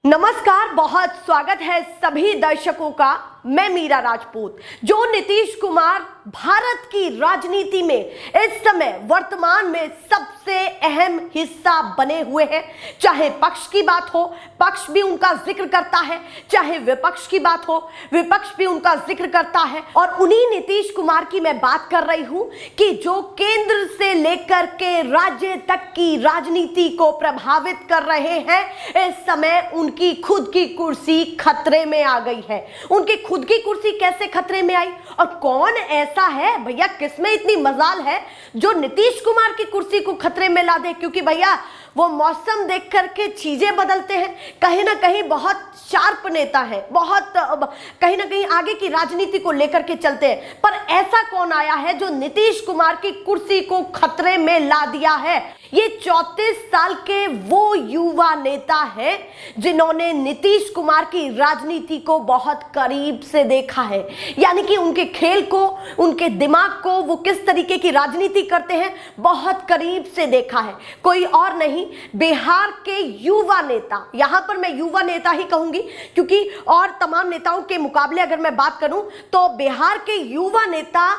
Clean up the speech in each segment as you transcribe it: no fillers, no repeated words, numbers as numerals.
नमस्कार, बहुत स्वागत है सभी दर्शकों का। मैं मीरा राजपूत। जो नीतीश कुमार भारत की राजनीति में इस समय वर्तमान में सबसे अहम हिस्सा बने हुए हैं। चाहे पक्ष की बात हो, पक्ष भी उनका जिक्र करता है, चाहे विपक्ष की बात हो, विपक्ष भी उनका जिक्र करता है। और उन्हीं नीतीश कुमार की मैं बात कर रही हूं कि जो केंद्र से लेकर के राज्य तक की राजनीति को प्रभावित कर रहे हैं। इस समय उनकी खुद की कुर्सी खतरे में आ गई है। उनकी खुद की कुर्सी कैसे खतरे में आई और कौन ऐसा है भैया, किसमें इतनी मजाल है जो नीतीश कुमार की कुर्सी को खतरे में ला दे? क्योंकि भैया वो मौसम देख करके चीजें बदलते हैं। कहीं ना कहीं बहुत शार्प नेता है, बहुत कहीं ना कहीं आगे की राजनीति को लेकर के चलते हैं। पर ऐसा कौन आया है जो नीतीश कुमार की कुर्सी को खतरे में ला दिया है? ये 34 साल के वो युवा नेता हैं जिन्होंने नीतीश कुमार की राजनीति को बहुत करीब से देखा है। यानी कि उनके खेल को, उनके दिमाग को, वो किस तरीके की राजनीति करते हैं, बहुत करीब से देखा है। कोई और नहीं, बिहार के युवा नेता। यहां पर मैं युवा नेता ही कहूंगी क्योंकि और तमाम नेताओं के मुकाबले अगर मैं बात करूं तो बिहार के युवा नेता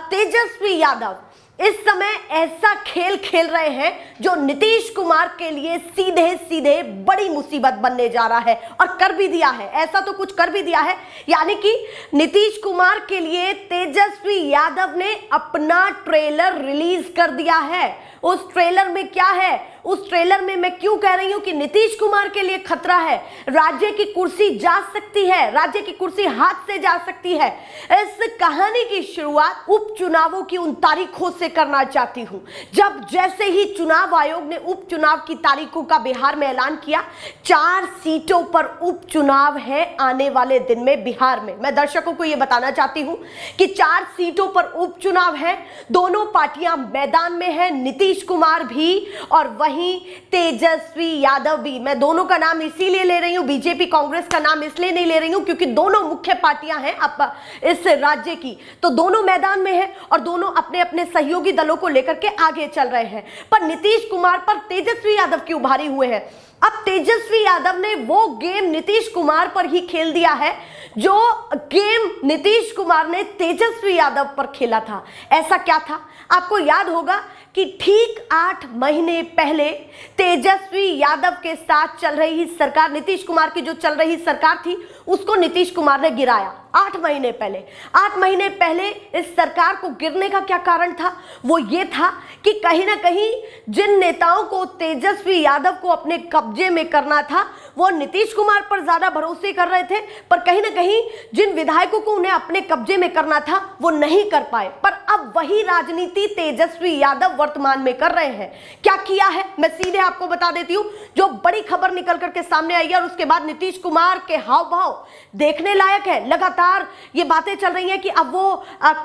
तेजस्वी यादव इस समय ऐसा खेल खेल रहे हैं जो नीतीश कुमार के लिए सीधे सीधे बड़ी मुसीबत बनने जा रहा है। और कर भी दिया है, ऐसा तो कुछ कर भी दिया है। यानी कि नीतीश कुमार के लिए तेजस्वी यादव ने अपना ट्रेलर रिलीज कर दिया है। उस ट्रेलर में क्या है? उस ट्रेलर में मैं क्यों कह रही हूं कि नीतीश कुमार के लिए खतरा है? राज्य की कुर्सी जा सकती है, राज्य की कुर्सी हाथ से जा सकती है। इस कहानी की शुरुआत उपचुनावों की उन तारीखों से करना चाहती हूं जब जैसे ही चुनाव आयोग ने उपचुनाव की तारीखों का बिहार में ऐलान किया। 4 सीटों पर उपचुनाव है आने वाले दिन में बिहार में। मैं दर्शकों को यह बताना चाहती हूं कि 4 सीटों पर उपचुनाव है। दोनों पार्टियां मैदान में है, नीतीश कुमार भी और वहीं तेजस्वी यादव भी। मैं दोनों का नाम इसीलिए ले रही हूं, बीजेपी कांग्रेस का नाम इसलिए नहीं ले रही हूं क्योंकि दोनों मुख्य पार्टियां हैं अब इस राज्य की। तो दोनों मैदान में हैं और दोनों अपने अपने सहयोगी दलों को लेकर के आगे चल रहे हैं। पर नीतीश कुमार पर तेजस्वी यादव क्यों भारी हुए हैं? अब तेजस्वी यादव ने वो गेम नीतीश कुमार पर ही खेल दिया है जो गेम नीतीश कुमार ने तेजस्वी यादव पर खेला था। ऐसा क्या था? आपको याद होगा कि ठीक 8 महीने पहले तेजस्वी यादव के साथ चल रही सरकार, नीतीश कुमार की जो चल रही सरकार थी, उसको नीतीश कुमार ने गिराया 8 महीने पहले। 8 महीने पहले इस सरकार को गिरने का क्या कारण था? वो ये था कि कहीं ना कहीं जिन नेताओं को तेजस्वी यादव को अपने कब्जे में करना था वो नीतीश कुमार पर ज्यादा भरोसे कर रहे थे, पर कहीं ना कहीं जिन विधायकों को उन्हें अपने कब्जे में करना था वो नहीं कर पाए। पर अब वही राजनीति तेजस्वी यादव वर्तमान में कर रहे हैं। क्या किया है मैं सीधे आपको बता देती हूं। जो बड़ी खबर निकल करके सामने आई है और उसके बाद नीतीश कुमार के हाव भाव देखने लायक है। लगातार ये बातें चल रही हैं कि अब वो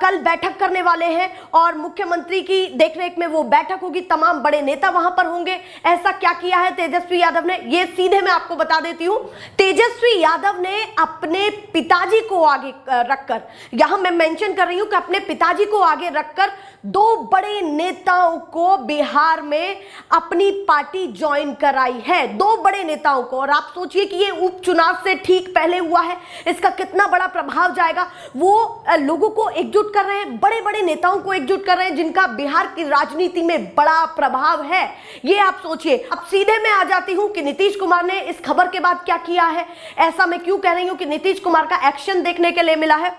कल बैठक करने वाले हैं और मुख्यमंत्री की देखरेख में वो बैठक होगी, तमाम बड़े नेता वहां पर होंगे। ऐसा क्या किया है तेजस्वी यादव ने, ये सीधे मैं आपको बता देती हूं। तेजस्वी यादव ने अपने पिताजी को आगे रखकर, यहां मैं मेंशन कर रही हूं कि अपने पिताजी को आगे रखकर 2 बड़े नेताओं को बिहार में अपनी पार्टी ज्वाइन कराई है। 2 बड़े नेताओं को। और आप सोचिए कि ये उपचुनाव से ठीक पहले हुआ है, इसका कितना बड़ा प्रभाव जाएगा। वो लोगों को एकजुट कर रहे हैं, बड़े बड़े नेताओं को एकजुट कर रहे हैं जिनका बिहार की राजनीति में बड़ा प्रभाव है। ये आप सोचिए। अब सीधे मैं आ जाती हूं कि नीतीश कुमार ने इस खबर के बाद क्या किया है। ऐसा मैं क्यों कह रही हूं कि नीतीश कुमार का एक्शन देखने के लिए मिला है।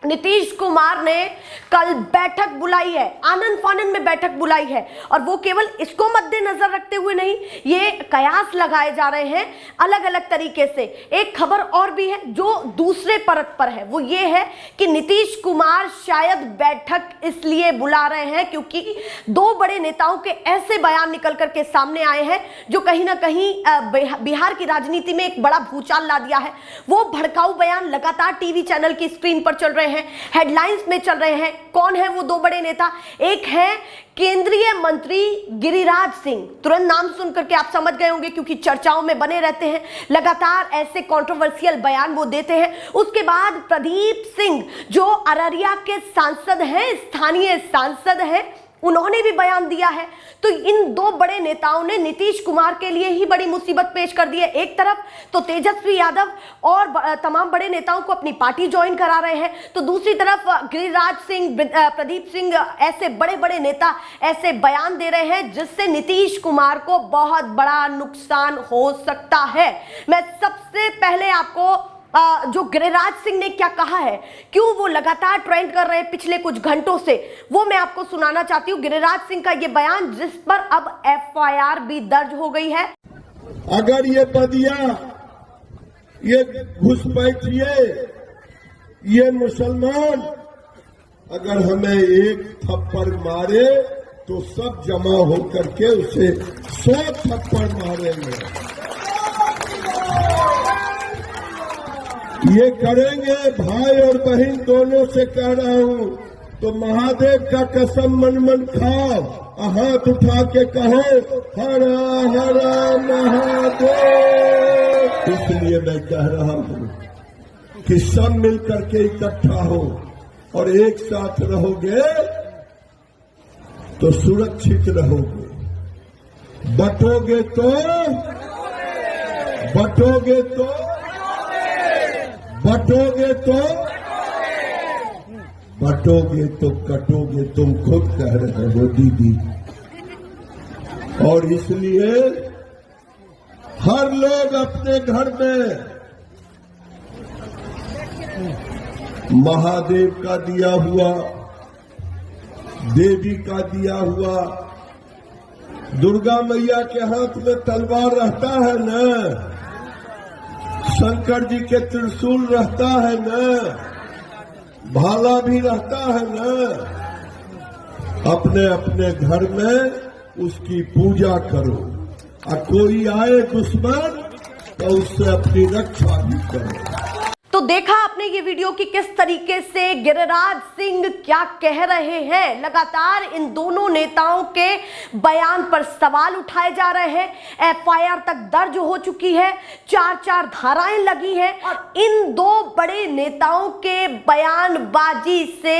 नीतीश कुमार ने कल बैठक बुलाई है, आनंद फानंद में बैठक बुलाई है। और वो केवल इसको मद्देनजर रखते हुए नहीं, ये कयास लगाए जा रहे हैं अलग अलग तरीके से। एक खबर और भी है जो दूसरे परत पर है, वो ये है कि नीतीश कुमार शायद बैठक इसलिए बुला रहे हैं क्योंकि 2 बड़े नेताओं के ऐसे बयान निकल करके सामने आए हैं जो कहीं ना कहीं बिहार की राजनीति में एक बड़ा भूचाल ला दिया है। वो भड़काऊ बयान लगातार टीवी चैनल की स्क्रीन पर चल रहे हैं, हेडलाइंस में चल रहे हैं। कौन है वो 2 बड़े नेता? एक है केंद्रीय मंत्री गिरिराज सिंह। तुरंत नाम सुनकर के आप समझ गए होंगे क्योंकि चर्चाओं में बने रहते हैं, लगातार ऐसे कंट्रोवर्शियल बयान वो देते हैं। उसके बाद प्रदीप सिंह जो अररिया के सांसद हैं, स्थानीय सांसद हैं, उन्होंने भी बयान दिया है। तो इन दो बड़े नेताओं ने नीतीश कुमार के लिए ही बड़ी मुसीबत पेश कर दी है। एक तरफ तो तेजस्वी यादव और तमाम बड़े नेताओं को अपनी पार्टी ज्वाइन करा रहे हैं, तो दूसरी तरफ गिरिराज सिंह, प्रदीप सिंह, ऐसे बड़े बड़े नेता ऐसे बयान दे रहे हैं जिससे नीतीश कुमार को बहुत बड़ा नुकसान हो सकता है। मैं सबसे पहले आपको जो गिरिराज सिंह ने क्या कहा है, क्यों वो लगातार ट्रेंड कर रहे हैं पिछले कुछ घंटों से, वो मैं आपको सुनाना चाहती हूँ। गिरिराज सिंह का ये बयान जिस पर अब एफआईआर भी दर्ज हो गई है। अगर ये बदिया, ये घुसपैठिए, ये मुसलमान अगर हमें एक थप्पड़ मारे तो सब जमा होकर के उसे 100 थप्पड़ मारेंगे। ये करेंगे, भाई और बहन दोनों से कह रहा हूं। तो महादेव का कसम मन मन खाओ, हाथ उठा के कहो हर हर महादेव। इसलिए मैं कह रहा हूं कि सब मिलकर के इकट्ठा हो और एक साथ रहोगे तो सुरक्षित रहोगे। बटोगे तो बटोगे तो कटोगे, तुम खुद कह रहे हो दीदी। और इसलिए हर लोग अपने घर में महादेव का दिया हुआ, देवी का दिया हुआ, दुर्गा मैया के हाथ में तलवार रहता है न, शंकर जी के त्रिशूल रहता है न, भाला भी रहता है न। अपने अपने घर में उसकी पूजा करो, और कोई आए दुश्मन तो उससे अपनी रक्षा भी करो। तो देखा आपने ये वीडियो कि किस तरीके से गिरिराज सिंह क्या कह रहे हैं। लगातार इन दोनों नेताओं के बयान पर सवाल उठाए जा रहे हैं। एफआईआर तक दर्ज हो चुकी है, 4 धाराएं लगी हैं और इन दो बड़े नेताओं के बयानबाजी से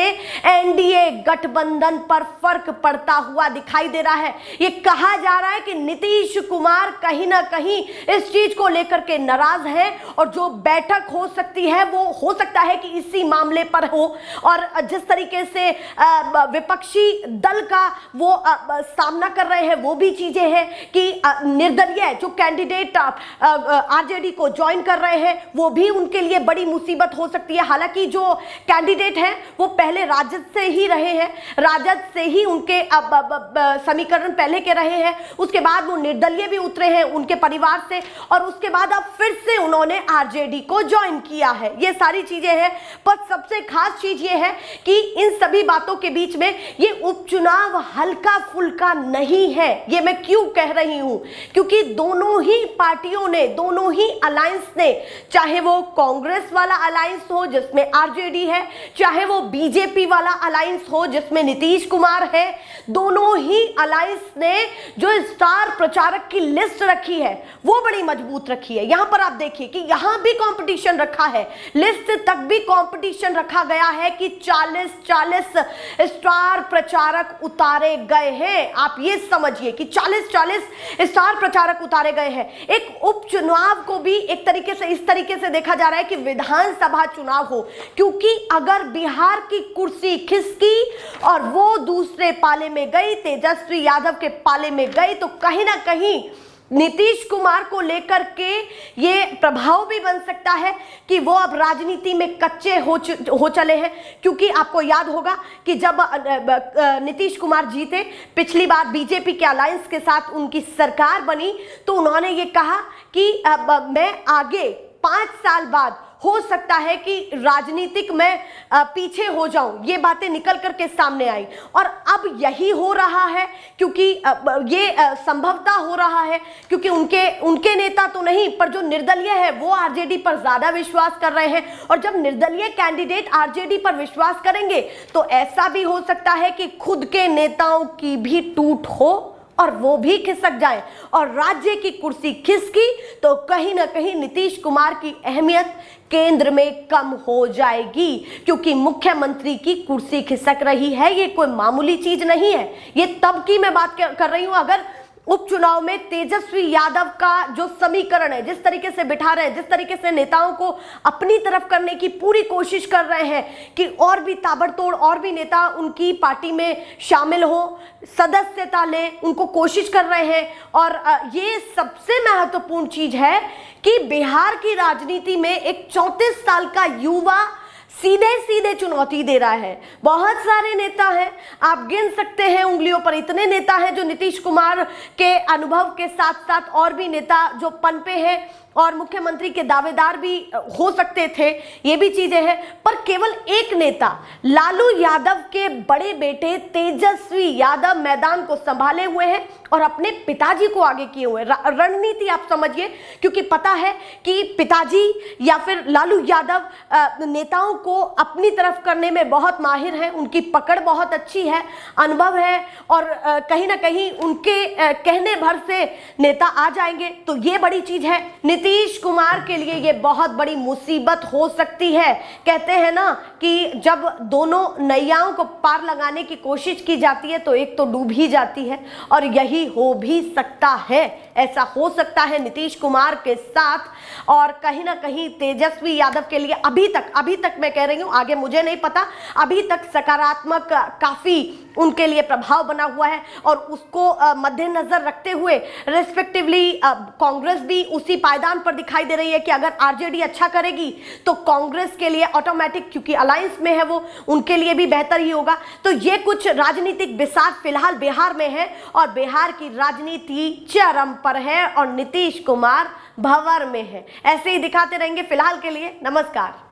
एनडीए गठबंधन पर फर्क पड़ता हुआ दिखाई दे रहा है। ये कहा जा रहा है कि नीतीश कुमार कहीं ना कहीं इस चीज को लेकर के नाराज है और जो बैठक हो सकती है वो हो सकता है कि इसी मामले पर हो। और जिस तरीके से विपक्षी दल का वो सामना कर रहे हैं वो भी चीजें हैं कि निर्दलीय जो कैंडिडेट आरजेडी को ज्वाइन कर रहे हैं वो भी उनके लिए बड़ी मुसीबत हो सकती है। हालांकि जो कैंडिडेट हैं वो पहले राजद से ही रहे हैं, राजद से ही उनके समीकरण पहले के रहे हैं, उसके बाद वो निर्दलीय भी उतरे हैं उनके परिवार से और उसके बाद अब फिर से उन्होंने आरजेडी को ज्वाइन किया है। ये सारी चीजें हैं, पर सबसे खास चीज ये है कि इन सभी बातों के बीच में ये उपचुनाव हल्का फुल्का नहीं है। ये मैं क्यों कह रही हूं, क्योंकि दोनों ही पार्टियों ने, दोनों ही अलायंस ने, चाहे वो कांग्रेस वाला अलायंस हो जिसमें आरजेडी है, चाहे वो बीजेपी वाला अलायंस हो जिसमें नीतीश कुमार है, दोनों ही अलायंस ने जो स्टार प्रचारक की लिस्ट रखी है वो बड़ी मजबूत रखी है। यहां पर आप देखिए कि यहां भी कंपटीशन रखा है, लिस्ट तक भी कंपटीशन रखा गया है कि 40 स्टार प्रचारक उतारे गए हैं। आप ये समझिए कि 40 स्टार प्रचारक उतारे गए हैं। एक उपचुनाव को भी एक तरीके से इस तरीके से देखा जा रहा है कि विधानसभा चुनाव हो, क्योंकि अगर बिहार की कुर्सी खिसकी और वो दूसरे पाले में गई, तेजस्वी यादव के पाले में गई, तो कहीं ना कहीं नीतीश कुमार को लेकर के ये प्रभाव भी बन सकता है कि वो अब राजनीति में कच्चे हो चले हैं। क्योंकि आपको याद होगा कि जब नीतीश कुमार जीते पिछली बार बीजेपी के अलायंस के साथ उनकी सरकार बनी तो उन्होंने ये कहा कि मैं आगे 5 साल बाद हो सकता है कि राजनीतिक में पीछे हो जाऊं, ये बातें निकल करके सामने आई और अब यही हो रहा है। क्योंकि ये संभवतः हो रहा है क्योंकि उनके नेता तो नहीं पर जो निर्दलीय है वो आरजेडी पर ज्यादा विश्वास कर रहे हैं और जब निर्दलीय कैंडिडेट आरजेडी पर विश्वास करेंगे तो ऐसा भी हो सकता है कि खुद के नेताओं की भी टूट हो और वो भी खिसक जाए और राज्य की कुर्सी खिसकी तो कहीं ना कहीं नीतीश कुमार की अहमियत केंद्र में कम हो जाएगी, क्योंकि मुख्यमंत्री की कुर्सी खिसक रही है। ये कोई मामूली चीज नहीं है। ये तब की मैं बात कर रही हूं अगर उपचुनाव में तेजस्वी यादव का जो समीकरण है, जिस तरीके से बिठा रहे हैं, जिस तरीके से नेताओं को अपनी तरफ करने की पूरी कोशिश कर रहे हैं कि और भी ताबड़तोड़ और भी नेता उनकी पार्टी में शामिल हो, सदस्यता लें, उनको कोशिश कर रहे हैं। और ये सबसे महत्वपूर्ण चीज है कि बिहार की राजनीति में एक 34 साल का युवा सीधे सीधे चुनौती दे रहा है। बहुत सारे नेता हैं, आप गिन सकते हैं उंगलियों पर, इतने नेता हैं जो नीतीश कुमार के अनुभव के साथ साथ और भी नेता जो पनपे हैं और मुख्यमंत्री के दावेदार भी हो सकते थे, ये भी चीजें हैं। पर केवल एक नेता लालू यादव के बड़े बेटे तेजस्वी यादव मैदान को संभाले हुए हैं और अपने पिताजी को आगे किए हुए। रणनीति आप समझिए, क्योंकि पता है कि पिताजी या फिर लालू यादव नेताओं को अपनी तरफ करने में बहुत माहिर हैं, उनकी पकड़ बहुत अच्छी है, अनुभव है और कहीं ना कहीं उनके कहने भर से नेता आ जाएंगे। तो ये बड़ी चीज है। नीतीश कुमार के लिए ये बहुत बड़ी मुसीबत हो सकती है। कहते हैं ना कि जब दोनों नैयाओं को पार लगाने की कोशिश की जाती है तो एक तो डूब ही जाती है, और यही हो भी सकता है। ऐसा हो सकता है नीतीश कुमार के साथ, और कहीं ना कहीं तेजस्वी यादव के लिए अभी तक मैं कह रही हूं, आगे मुझे नहीं पता, अभी तक सकारात्मक काफी उनके लिए प्रभाव बना हुआ है। और उसको मद्देनजर रखते हुए रेस्पेक्टिवली कांग्रेस भी उसी पायदान पर दिखाई दे रही है कि अगर आरजेडी अच्छा करेगी तो कांग्रेस के लिए ऑटोमेटिक, क्योंकि अलायंस में है वो, उनके लिए भी बेहतर ही होगा। तो ये कुछ राजनीतिक बिसात फिलहाल बिहार में है और बिहार की राजनीति चरम पर है और नीतीश कुमार भंवर में है। ऐसे ही दिखाते रहेंगे। फिलहाल के लिए नमस्कार।